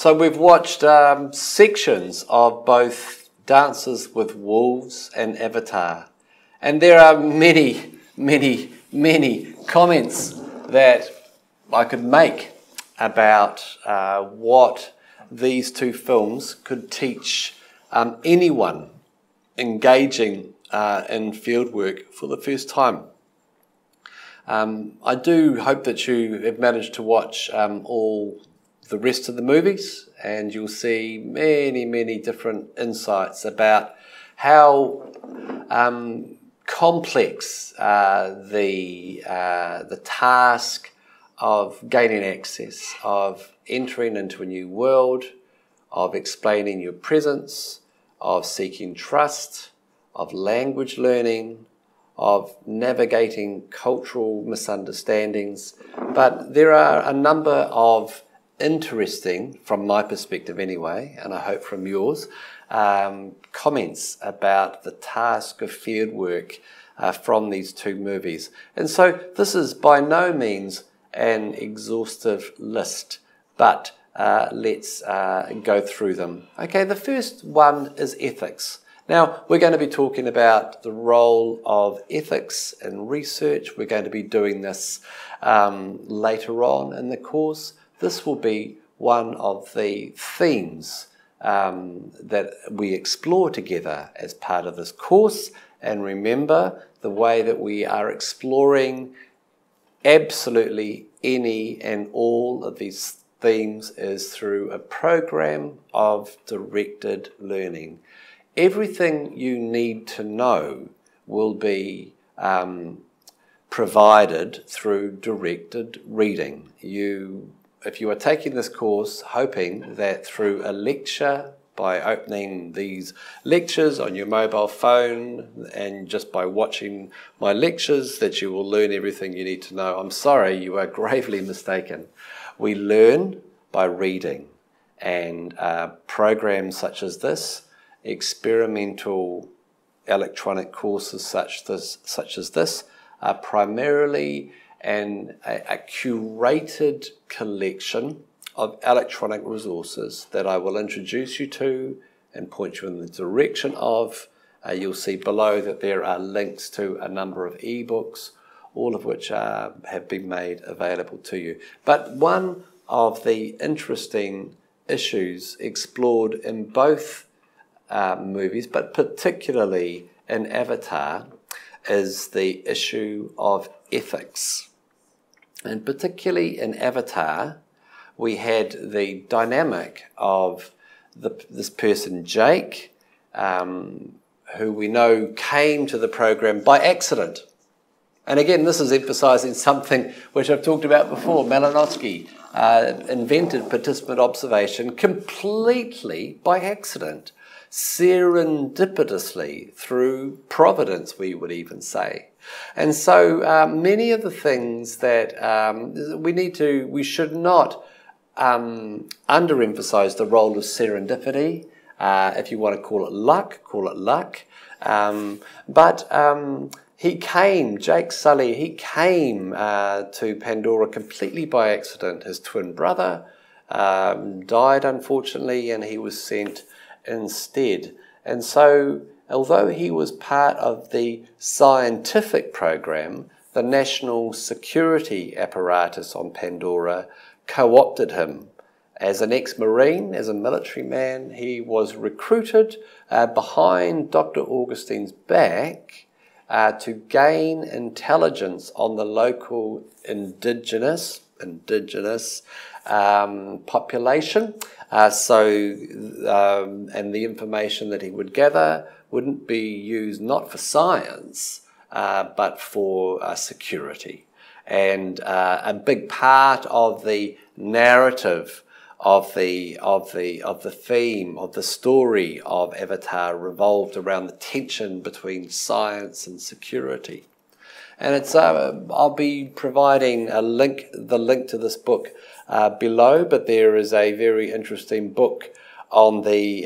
So we've watched sections of both Dances with Wolves and Avatar. And there are many, many, many comments that I could make about what these two films could teach anyone engaging in fieldwork for the first time. I do hope that you have managed to watch all the rest of the movies, and you'll see many, many different insights about how complex the task of gaining access, of entering into a new world, of explaining your presence, of seeking trust, of language learning, of navigating cultural misunderstandings. But there are a number of interesting, from my perspective anyway, and I hope from yours, comments about the task of fieldwork from these two movies. And so this is by no means an exhaustive list, but let's go through them. Okay, the first one is ethics. Now, we're going to be talking about the role of ethics in research. We're going to be doing this later on in the course. This will be one of the themes that we explore together as part of this course. And remember, the way that we are exploring absolutely any and all of these themes is through a program of directed learning. Everything you need to know will be provided through directed reading. If you are taking this course hoping that through a lecture, by opening these lectures on your mobile phone and just by watching my lectures, that you will learn everything you need to know, I'm sorry, you are gravely mistaken. We learn by reading, and programs such as this, experimental electronic courses such as this are primarily a curated collection of electronic resources that I will introduce you to and point you in the direction of. You'll see below that there are links to a number of ebooks, all of which have been made available to you. But one of the interesting issues explored in both movies, but particularly in Avatar, is the issue of ethics. And particularly in Avatar, we had the dynamic of this person, Jake, who we know came to the program by accident. And again, this is emphasizing something which I've talked about before. Malinowski invented participant observation completely by accident, serendipitously, through providence, we would even say. And so many of the things that we should not underemphasize the role of serendipity. If you want to call it luck, call it luck. Jake Sully, he came to Pandora completely by accident. His twin brother died, unfortunately, and he was sent instead. And so, although he was part of the scientific program, the national security apparatus on Pandora co-opted him. As an ex-Marine, as a military man, he was recruited behind Dr. Augustine's back to gain intelligence on the local indigenous population. And the information that he would gather wouldn't be used not for science, but for security. And a big part of the narrative of the theme of the story of Avatar revolved around the tension between science and security. And it's I'll be providing the link to this book below, but there is a very interesting book on the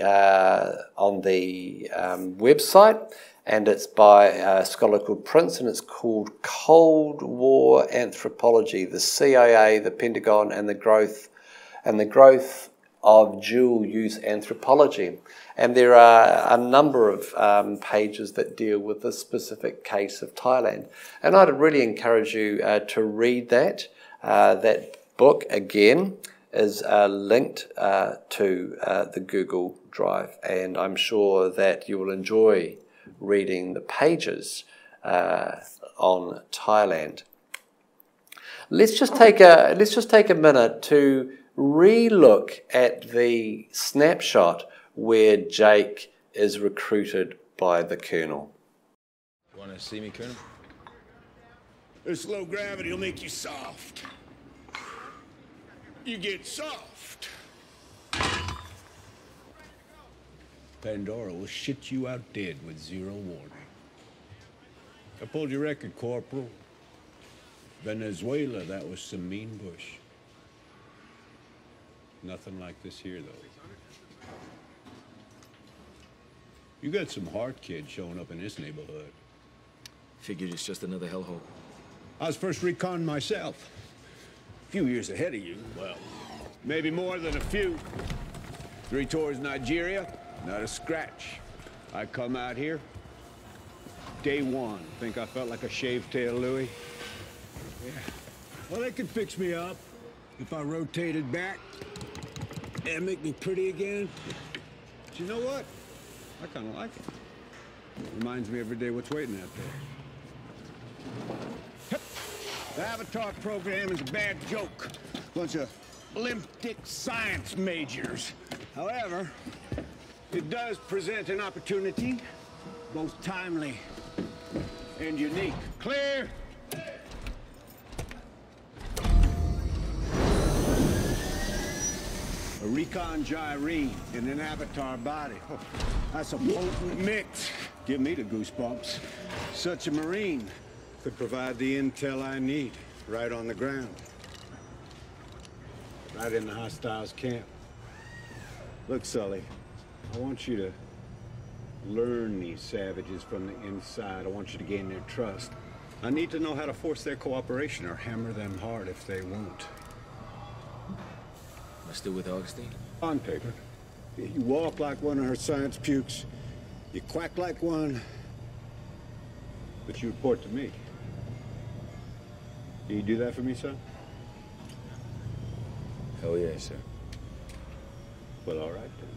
website, and it's by a scholar called Prince, and it's called Cold War Anthropology: The CIA, the Pentagon, and the Growth of dual-use anthropology. And there are a number of pages that deal with this specific case of Thailand. And I'd really encourage you to read that. That book, again, is linked to the Google Drive. And I'm sure that you will enjoy reading the pages on Thailand. Let's just take a minute to re-look at the snapshot where Jake is recruited by the Colonel. You want to see me, Colonel? This low gravity will make you soft. You get soft. Pandora will shit you out dead with zero warning. I pulled your record, Corporal. Venezuela, that was some mean bush. Nothing like this here, though. You got some hard kids showing up in this neighborhood. Figured it's just another hellhole. I was first recon myself. A few years ahead of you. Well, maybe more than a few. 3 tours Nigeria, not a scratch. I come out here. Day 1, think I felt like a shaved tail Louis? Yeah. Well, they could fix me up if I rotated back and make me pretty again. But you know what? I kind of like it. Reminds me every day what's waiting out there. The Avatar program is a bad joke. Bunch of limp-dick science majors. However, it does present an opportunity, both timely and unique. Clear? A recon gyrene in an Avatar body. Oh, that's a potent mix. Give me the goosebumps. Such a Marine could provide the intel I need right on the ground. Right in the hostiles' camp. Look, Sully, I want you to learn these savages from the inside. I want you to gain their trust. I need to know how to force their cooperation or hammer them hard if they won't. Am I still with Augustine? On paper. You walk like one of her science pukes. You quack like one. But you report to me. Can you do that for me, son? Hell yeah, sir. Well, all right then.